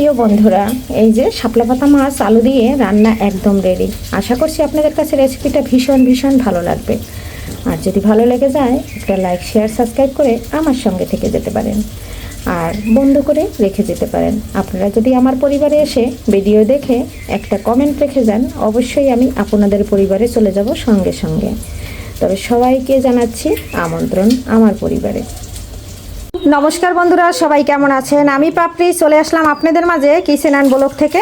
প্রিয় বন্ধুরা, এই যে শাপলা পাতা মাছ আলু দিয়ে রান্না একদম রেডি। আশা করছি আপনাদের কাছে রেসিপিটা ভীষণ ভীষণ ভালো লাগবে। আর যদি ভালো লেগে যায় একটা লাইক শেয়ার সাবস্ক্রাইব করে আমার সঙ্গে থেকে যেতে পারেন আর বন্ধ করে রেখে যেতে পারেন। আপনারা যদি আমার পরিবারে এসে ভিডিও দেখে একটা কমেন্ট রেখে যান, অবশ্যই আমি আপনাদের পরিবারে চলে যাব সঙ্গে সঙ্গে। তবে সবাইকে জানাচ্ছি আমন্ত্রণ আমার পরিবারে। নমস্কার বন্ধুরা, সবাই কেমন আছেন? আমি পাপড়ি চলে আসলাম আপনাদের মাঝে কিচেন অ্যান্ড ব্লগ থেকে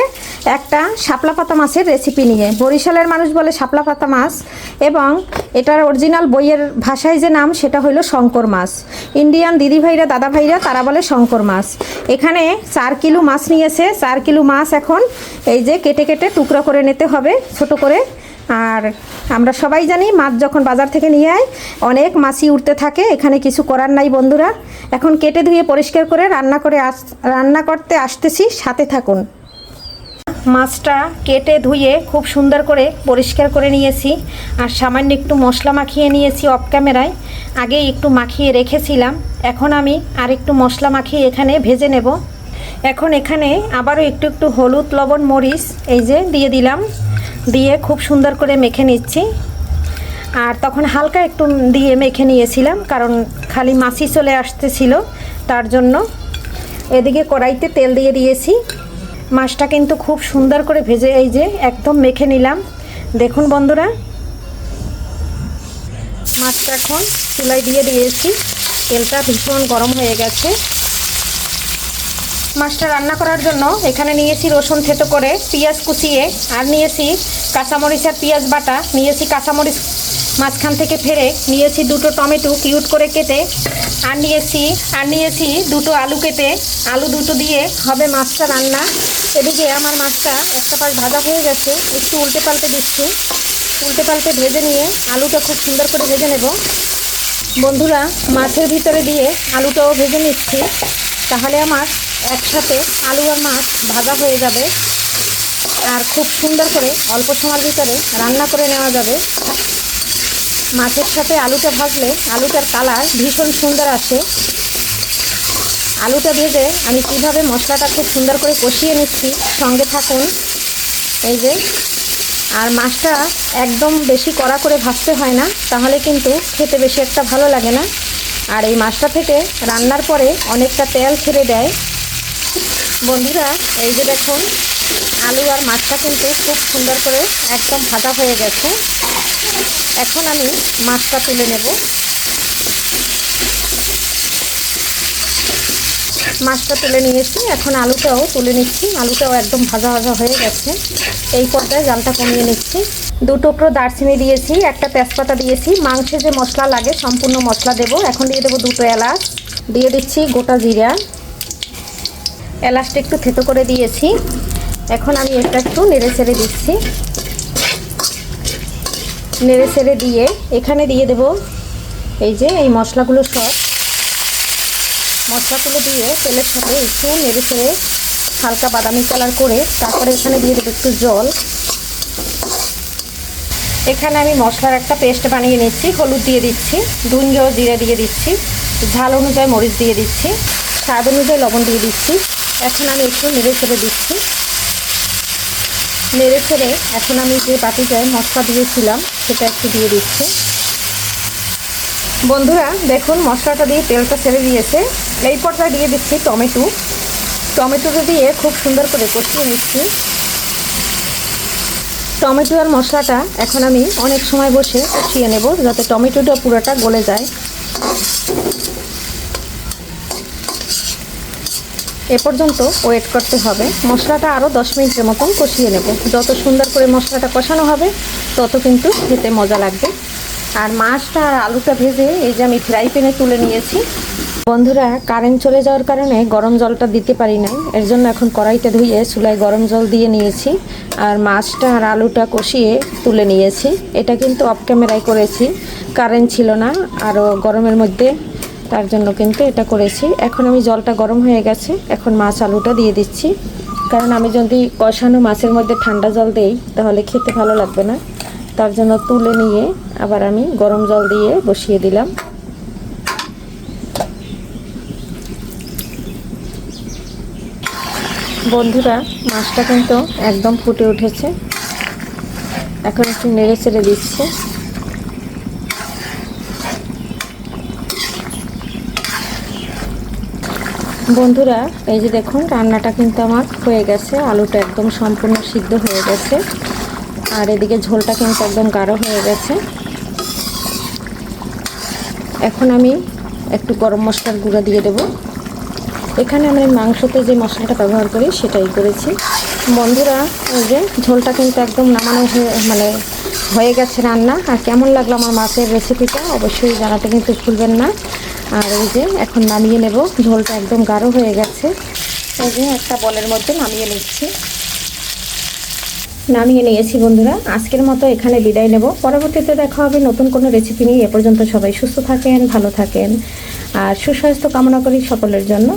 একটা শাপলা পাতা মাছের রেসিপি নিয়ে। বরিশালের মানুষ বলে শাপলা পাতা মাছ, এবং এটার অরিজিনাল বইয়ের ভাষায় যে নাম সেটা হলো শঙ্কর মাছ। ইন্ডিয়ান দিদি ভাইরা দাদা ভাইরা তারা বলে শঙ্কর মাছ। এখানে 4 কিলো মাছ নিয়েছে। 4 কিলো মাছ এখন এই যে কেটে কেটে টুকরো করে নিতে হবে ছোট করে। আর আমরা সবাই জানি মাছ যখন বাজার থেকে নিয়ে আয় অনেক মাছই উঠতে থাকে, এখানে কিছু করার নাই বন্ধুরা। এখন কেটে ধুয়ে পরিষ্কার করে রান্না করতে আসতেছি, সাথে থাকুন। মাছটা কেটে ধুয়ে খুব সুন্দর করে পরিষ্কার করে নিয়েছি, আর সামান্য একটু মশলা মাখিয়ে নিয়েছি অফ ক্যামেরায়। আগে একটু মাখিয়ে রেখেছিলাম, এখন আমি আর একটু মশলা মাখিয়ে এখানে ভেজে নেব। এখন এখানে আবারও একটু একটু হলুদ লবণ মরিচ এই যে দিয়ে দিলাম, দিয়ে খুব সুন্দর করে মেখে নিচ্ছি। আর তখন হালকা একটু দিয়ে মেখে নিয়েছিলাম, কারণ খালি মাছই চলে আসতেছিল, তার জন্য। এদিকে কড়াইতে তেল দিয়ে দিয়েছি। মাছটা কিন্তু খুব সুন্দর করে ভেজে এই যে একদম মেখে নিলাম। দেখুন বন্ধুরা, মাছটা এখন চুলায় দিয়ে দিয়েছি। তেলটা ভীষণ গরম হয়ে গেছে। মাছটা রান্না করার জন্য এখানে নিয়েছি রসুন থেতো করে, পেঁয়াজ কুচিয়ে, আর নিয়েছি কাঁচামরিচ আর পেঁয়াজ বাটা, নিয়েছি কাঁচামরিচ মাঝখান থেকে ফেলে, নিয়েছি 2টো টমেটো কিউট করে কেটে, আর নিয়েছি 2টো আলু কেটে। আলু 2টো দিয়ে হবে মাছটা রান্না। এদিকে আমার মাছটা একটা পাশ ভাজা হয়ে গেছে, একটু উল্টে পাল্টে দিচ্ছি। উল্টে পাল্টে ভেজে নিয়ে আলুটা খুব সুন্দর করে ভেজে নেব বন্ধুরা। মাছের ভিতরে দিয়ে আলুটাও ভেজে নিচ্ছি, তাহলে আমার একসাথে আলু আর মাছ ভাজা হয়ে যাবে, আর খুব সুন্দর করে অল্প সময়ের ভিতরে রান্না করে নেওয়া যাবে। মাছের সাথে আলুটা ভাজলে আলুটার কালার ভীষণ সুন্দর আসে। আলুটা ভেজে আমি কীভাবে মশলাটা খুব সুন্দর করে কষিয়ে নিচ্ছি, সঙ্গে থাকুন। এই যে, আর মাছটা একদম বেশি কড়া করে ভাজতে হয় না, তাহলে কিন্তু খেতে বেশি একটা ভালো লাগে না। আর এই মাছটা থেকে রান্নার পরে অনেকটা তেল ছেড়ে দেয় বন্ধুরা। এই যে দেখুন, আলু আর মাছটা কিন্তু খুব সুন্দর করে একদম ভাজা হয়ে গেছে। এখন আমি মাছটা তুলে নেব। মাছটা তুলে নিয়েছি, এখন আলুটাও তুলে নিচ্ছি। আলুটাও একদম ভাজা ভাজা হয়ে গেছে। এই পর্যায়ে জালটা কমিয়ে নিচ্ছি। 2 টুকরো দারচিনি দিয়েছি, একটা তেজপাতা দিয়েছি। মাংসে যে মশলা লাগে সম্পূর্ণ মশলা দেব। এখন দিয়ে দেবো 2টো এলাচ, দিয়ে দিচ্ছি গোটা জিরা। এলাচটা একটু থেতো করে দিয়েছি। এখন আমি এটা একটু নেড়ে ছেড়ে দিচ্ছি। নেড়ে ছেড়ে দিয়ে এখানে দিয়ে দেব এই যে এই মশলাগুলো, সব মশলাগুলো দিয়ে তেলের সাথে একটু নেড়ে ছেড়ে হালকা বাদামি কালার করে তারপরে এখানে দিয়ে দেবো একটু জল। এখানে আমি মশলার একটা পেস্ট বানিয়ে নিচ্ছি। হলুদ দিয়ে দিচ্ছি, দুঞ্জ জিরা দিয়ে দিচ্ছি, ঝাল অনুযায়ী মরিচ দিয়ে দিচ্ছি, স্বাদ অনুযায়ী লবণ দিয়ে দিচ্ছি। এখন আমি একটু নেড়ে ছেড়ে দিচ্ছি। নেড়ে ছেড়ে এখন আমি যে বাটিটায় মশলা দিয়েছিলাম সেটা একটু দিয়ে দিচ্ছি বন্ধুরা। দেখুন মশলাটা দিয়ে তেলটা ছেড়ে দিয়েছে। এই পর্যায়ে দিয়ে দিচ্ছি টমেটোটা দিয়ে খুব সুন্দর করে কষিয়ে নিচ্ছি। টমেটো আর মশলাটা এখন আমি অনেক সময় বসে কষিয়ে নেব, যাতে টমেটোটা পুরোটা গলে যায়। এ পর্যন্ত ওয়েট করতে হবে। মশলাটা আরও 10 মিনিটের মতন কষিয়ে নেব। যত সুন্দর করে মশলাটা কষানো হবে তত কিন্তু খেতে মজা লাগবে। আর মাছটা আর আলুটা ভেজে এই যে আমি ফ্রাই প্যানে তুলে নিয়েছি বন্ধুরা। কারেন্ট চলে যাওয়ার কারণে গরম জলটা দিতে পারি নাই, এর জন্য এখন কড়াইটা ধুয়ে চুলায় গরম জল দিয়ে নিয়েছি, আর মাছটা আর আলুটা কষিয়ে তুলে নিয়েছি। এটা কিন্তু অফ ক্যামেরায় করেছি, কারেন্ট ছিল না আরও গরমের মধ্যে, তার জন্য কিন্তু এটা করেছি। এখন আমি জলটা গরম হয়ে গেছে, এখন মাছ আলুটা দিয়ে দিচ্ছি, কারণ আমি যদি কষানো মাছের মধ্যে ঠান্ডা জল দেই তাহলে খেতে ভালো লাগবে না। তার জন্য তুলে নিয়ে আবার আমি গরম জল দিয়ে বসিয়ে দিলাম। বন্ধুরা, মাছটা কিন্তু একদম ফুটে উঠেছে। এখন একটু নেড়ে চেড়ে দিচ্ছে। বন্ধুরা, এই যে দেখুন, রান্নাটা কিন্তু আমার হয়ে গেছে। আলুটা একদম সম্পূর্ণ সিদ্ধ হয়ে গেছে, আর এদিকে ঝোলটা কিন্তু একদম গাঢ় হয়ে গেছে। এখন আমি একটু গরম মশলার গুঁড়ো দিয়ে দেব। এখানে আমি মাংসতে যে মশলাটা ব্যবহার করি সেটাই করেছি। বন্ধুরা, এই যে ঝোলটা কিন্তু একদম নামানো হয়ে গেছে রান্না। আর কেমন লাগলো আমার মাছের রেসিপিটা অবশ্যই জানাতে কিন্তু ভুলবেন না। আর এই যে এখন নামিয়ে নেব। ঝোলটা একদম গাঢ় হয়ে গেছে। এই যে একটা বলের মধ্যে নামিয়ে নিয়েছি বন্ধুরা। আজকের মতো এখানে বিদায় নেব। পরবর্তীতে দেখা হবে নতুন কোনো রেসিপি নিয়ে। এ পর্যন্ত সবাই সুস্থ থাকেন, ভালো থাকেন, আর সুস্বাস্থ্য কামনা করি সকলের জন্য।